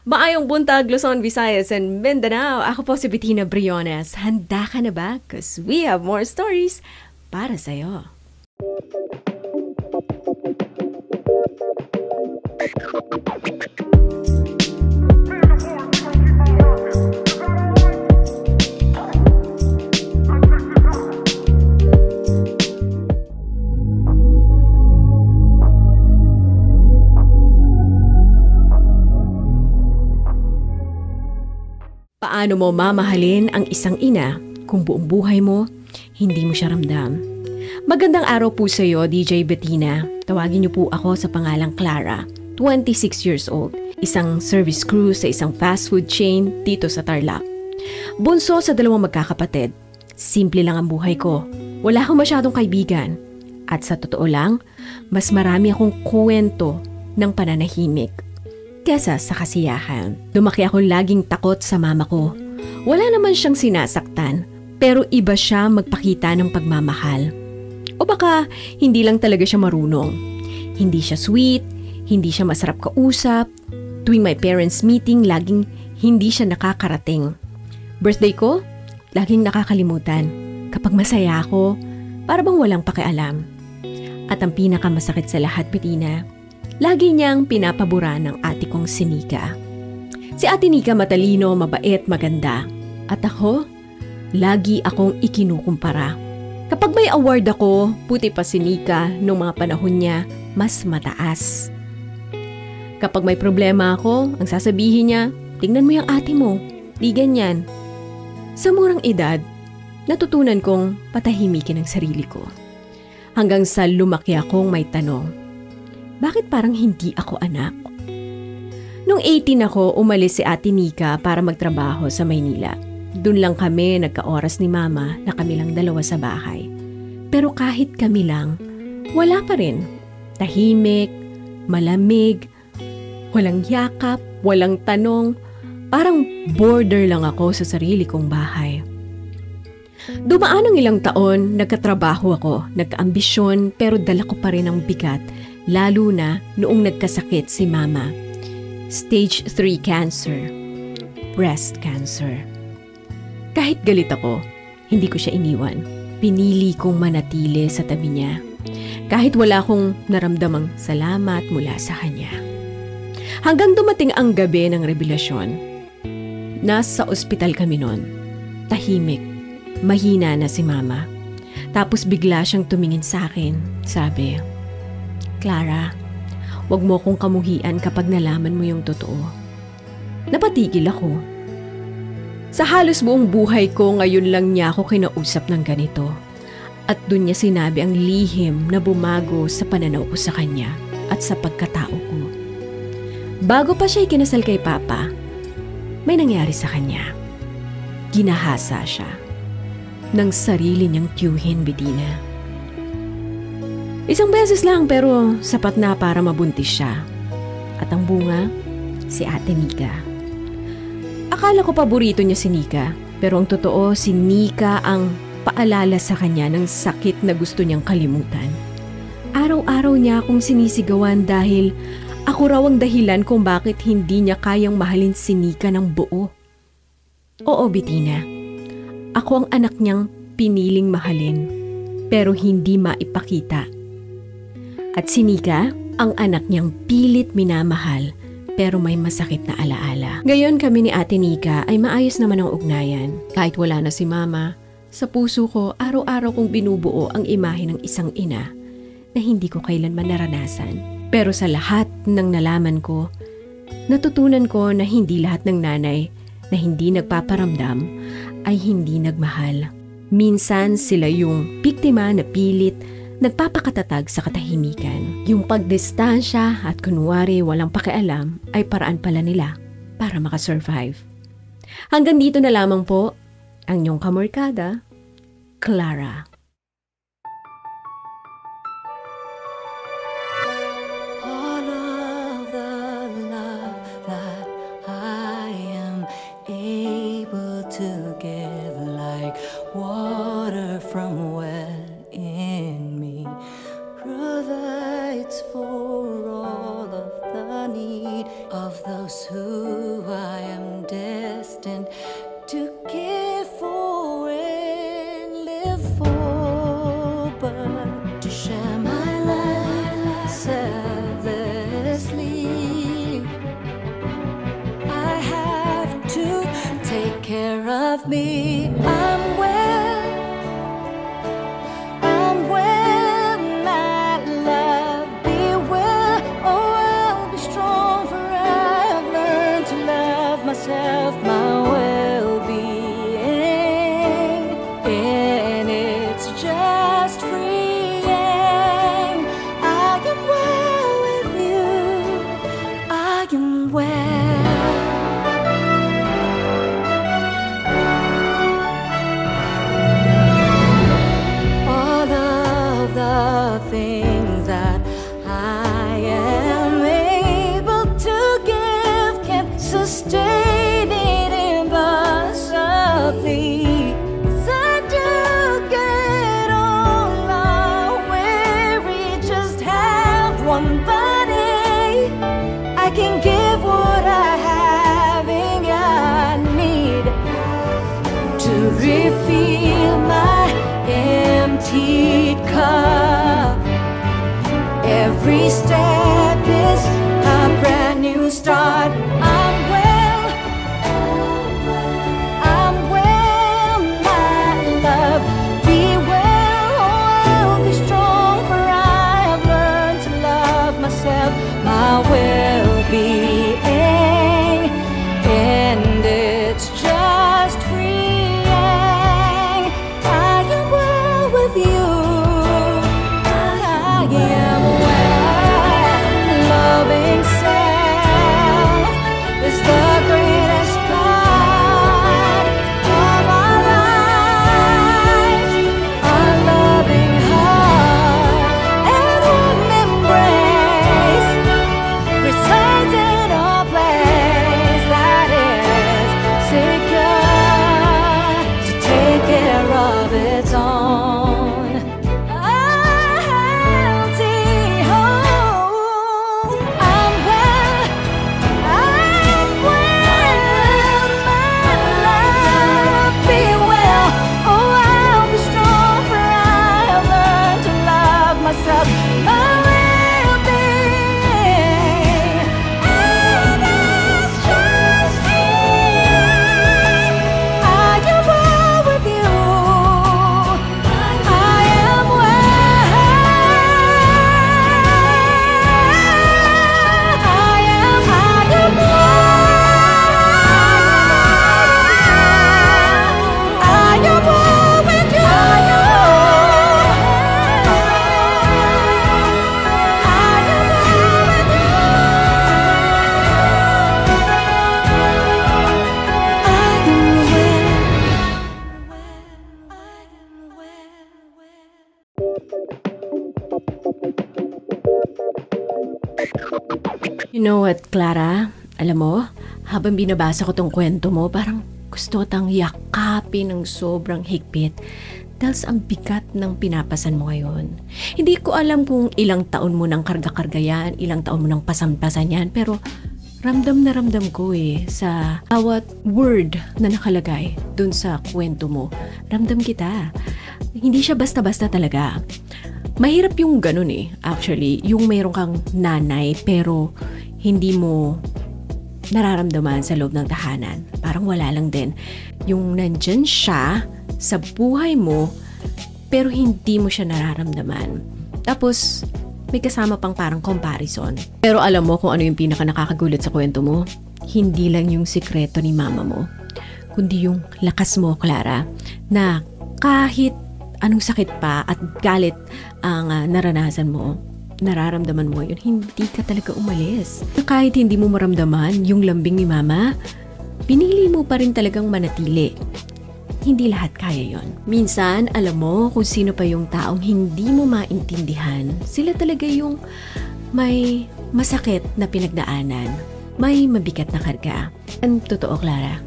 Maayong buntag, Luzon, Visayas, and Mindanao. Ako po si Bettina Briones. Handa ka na ba? Cause we have more stories para sa'yo. Paano mo mamahalin ang isang ina kung buong buhay mo, hindi mo siya ramdam? Magandang araw po sa iyo, DJ Bettina. Tawagin niyo po ako sa pangalang Clara, 26 years old, isang service crew sa isang fast food chain dito sa Tarlac. Bunso sa dalawang magkakapatid. Simple lang ang buhay ko. Wala akong masyadong kaibigan. At sa totoo lang, mas marami akong kwento ng pananahimik kesa sa kasiyahan. Lumaki ako laging takot sa mama ko. Wala naman siyang sinasaktan, pero iba siya magpakita ng pagmamahal. O baka hindi lang talaga siya marunong. Hindi siya sweet, hindi siya masarap kausap. Tuwing may parents meeting, laging hindi siya nakakarating. Birthday ko, laging nakakalimutan. Kapag masaya ako, para bang walang pakialam. At ang pinakamasakit sa lahat, Bettina, lagi niyang pinapabura ng ate kong si Nika. Si ate Nika matalino, mabait, maganda. At ako, lagi akong ikinukumpara. Kapag may award ako, puti pa si Nika nung mga panahon niya, mas mataas. Kapag may problema ako, ang sasabihin niya, tingnan mo yung ate mo, di ganyan. Sa murang edad, natutunan kong patahimikin ang sarili ko. Hanggang sa lumaki akong may tanong, bakit parang hindi ako anak? Nung 18 ako, umalis si Ate Nika para magtrabaho sa Maynila. Doon lang kami nagka-oras ni Mama na kami lang dalawa sa bahay. Pero kahit kami lang, wala pa rin. Tahimik, malamig, walang yakap, walang tanong. Parang border lang ako sa sarili kong bahay. Dumaan ang ilang taon, nagkatrabaho ako, nagkaambisyon, pero dala ko pa rin ang bigat. Lalo na noong nagkasakit si Mama. Stage 3 cancer. Breast cancer. Kahit galit ako, hindi ko siya iniwan. Pinili kong manatili sa tabi niya. Kahit wala akong naramdamang salamat mula sa kanya. Hanggang dumating ang gabi ng revelasyon. Nasa ospital kami noon. Tahimik. Mahina na si Mama. Tapos bigla siyang tumingin sa akin. Sabi, Clara, wag mo akong kamuhian kapag nalaman mo yung totoo. Napatigil ako. Sa halos buong buhay ko, ngayon lang niya ako kinausap ng ganito. At dun niya sinabi ang lihim na bumago sa pananaw ko sa kanya at sa pagkatao ko. Bago pa siya ikinasal kay Papa, may nangyari sa kanya. Ginahasa siya ng sarili niyang tiyuhin, Bettina. Isang beses lang pero sapat na para mabuntis siya. At ang bunga, si Ate Nika. Akala ko paborito niya si Nika, pero ang totoo si Nika ang paalala sa kanya ng sakit na gusto niyang kalimutan. Araw-araw niya akong sinisigawan dahil ako raw ang dahilan kung bakit hindi niya kayang mahalin si Nika ng buo. Oo, Bettina. Ako ang anak niyang piniling mahalin, pero hindi maipakita. At si Nika, ang anak niyang pilit minamahal pero may masakit na alaala. Ngayon kami ni Ate Nika ay maayos naman ang ugnayan. Kahit wala na si Mama, sa puso ko araw-araw kong binubuo ang imahe ng isang ina na hindi ko kailanman naranasan. Pero sa lahat ng nalaman ko, natutunan ko na hindi lahat ng nanay na hindi nagpaparamdam ay hindi nagmahal. Minsan sila yung biktima na pilit nagpapakatatag sa katahimikan. Yung pagdistansya at kunwari walang pakialam ay paraan pala nila para makasurvive. Hanggang dito na lamang po ang inyong kamorkada, Clara. All of the love that I am able to give, like water from a well in me, provides for all of the need of those who who I am destined to give for and live for, but to share my life selflessly. I have to take care of me. I'm well, my love, be well. Oh, I'll be strong, for I've learned to love myself, my well-being, and it's just freeing. I am well with you. I am well. The things that I am able to give can sustain it impossibly. 'Cause I do get all I weary, just have one body. I can give what I have and I need to refill my empty cup. Every step is a brand new start. I'm well, my love, be well. Oh, I'll be strong, for I have learned to love myself, my well-being, and it's just freeing. I am well with you. I am well. Loving self is the greatest part of our lives. Our loving heart and warm embrace resides in a place that is secure to take care of its own. A healthy home. I'm well, my love, be well. Oh, I'll be strong, for I have learned to love myself, my well-being, and it's just freeing. I am well with you. I am well. I am well with you. You know what, Clara? Alam mo, habang binabasa ko tong kwento mo, parang gusto tang yakapin ng sobrang higpit dahil sa ang bigat ng pinapasan mo ngayon. Hindi ko alam kung ilang taon mo nang karga-karga yan, ilang taon mo nang pasan-pasan yan, pero ramdam na ramdam ko sa bawat word na nakalagay dun sa kwento mo. Ramdam kita. Hindi siya basta-basta talaga. Mahirap yung ganun actually, yung mayroon kang nanay pero hindi mo nararamdaman sa loob ng tahanan. Parang wala lang din. Yung nandyan siya sa buhay mo pero hindi mo siya nararamdaman. Tapos may kasama pang parang comparison. Pero alam mo kung ano yung pinaka nakakagulat sa kwento mo? Hindi lang yung sikreto ni mama mo, kundi yung lakas mo, Clara, na kahit anong sakit pa at galit ang naranasan mo, nararamdaman mo yun, hindi ka talaga umalis. Kahit hindi mo maramdaman yung lambing ni mama, pinili mo pa rin talagang manatili. Hindi lahat kaya yon. Minsan, alam mo kung sino pa yung taong hindi mo maintindihan. Sila talaga yung may masakit na pinagdaanan, may mabigat na karga. Ang totoo, Clara,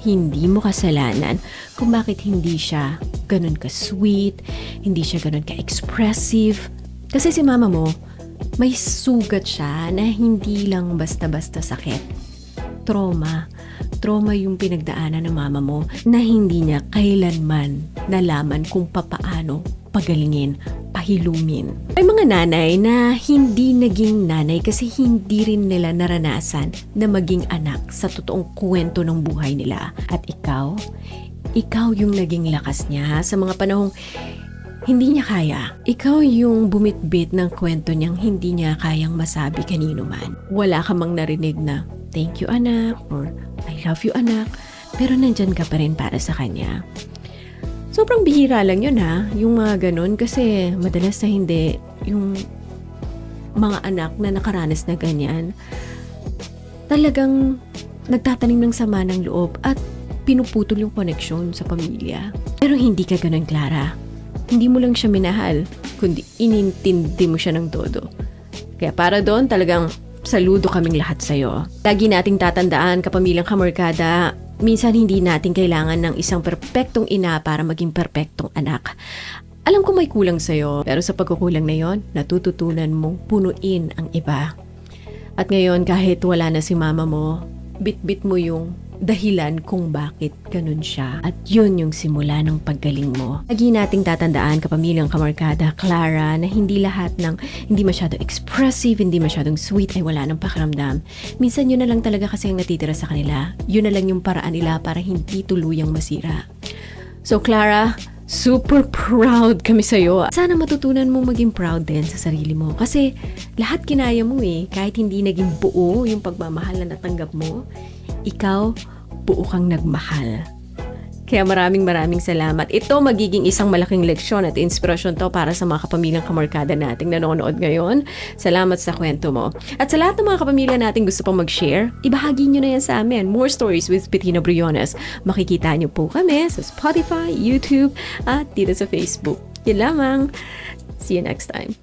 hindi mo kasalanan kung bakit hindi siya ganun ka-sweet, hindi siya ganun ka-expressive. Kasi si mama mo, may sugat siya na hindi lang basta-basta sakit. trauma. Trauma yung pinagdaanan ng mama mo na hindi niya kailanman nalaman kung papaano pagalingin, pahilumin. May mga nanay na hindi naging nanay kasi hindi rin nila naranasan na maging anak sa totoong kwento ng buhay nila. At ikaw yung naging lakas niya sa mga panahong hindi niya kaya. Ikaw yung bumitbit ng kwento niyang hindi niya kayang masabi kanino man. Wala ka mang narinig na, "Thank you anak," or "I love you anak," pero nandyan ka pa rin para sa kanya. Sobrang bihira lang yun yung mga ganun, kasi madalas na hindi yung mga anak na nakaranas na ganyan. Talagang nagtatanim ng sama ng loob at pinuputol yung koneksyon sa pamilya. Pero hindi ka ganun, Clara. Hindi mo lang siya minahal, kundi inintindi mo siya ng todo. Kaya para doon, talagang saludo kaming lahat sa'yo. Lagi nating tatandaan, kapamilyang kamarkada, minsan hindi natin kailangan ng isang perpektong ina para maging perpektong anak. Alam ko may kulang sa'yo, pero sa pagkukulang na yon, natututunan mong punuin ang iba. At ngayon, kahit wala na si mama mo, bit-bit mo yung dahilan kung bakit ganun siya. At yun yung simula ng paggaling mo. Lagi nating tatandaan, kapamilyang kamarkada, Clara, na hindi lahat ng hindi masyado expressive, hindi masyadong sweet ay wala ng pakiramdam. Minsan yun na lang talaga kasi ang natitira sa kanila. Yun na lang yung paraan nila para hindi tuluyang masira. So Clara, super proud kami sa'yo. Sana matutunan mo maging proud din sa sarili mo. Kasi lahat kinaya mo kahit hindi naging buo yung pagmamahal na natanggap mo, ikaw, buo kang nagmahal. Kaya maraming salamat. Ito magiging isang malaking leksyon at inspirasyon to para sa mga kapamilyang kamarkada nating nanonood ngayon. Salamat sa kwento mo. At sa lahat ng mga kapamilya nating gusto pang mag-share, ibahagi nyo na yan sa amin. More Stories with Bettina Briones. Makikita nyo po kami sa Spotify, YouTube, at dito sa Facebook. Yun lamang. See you next time.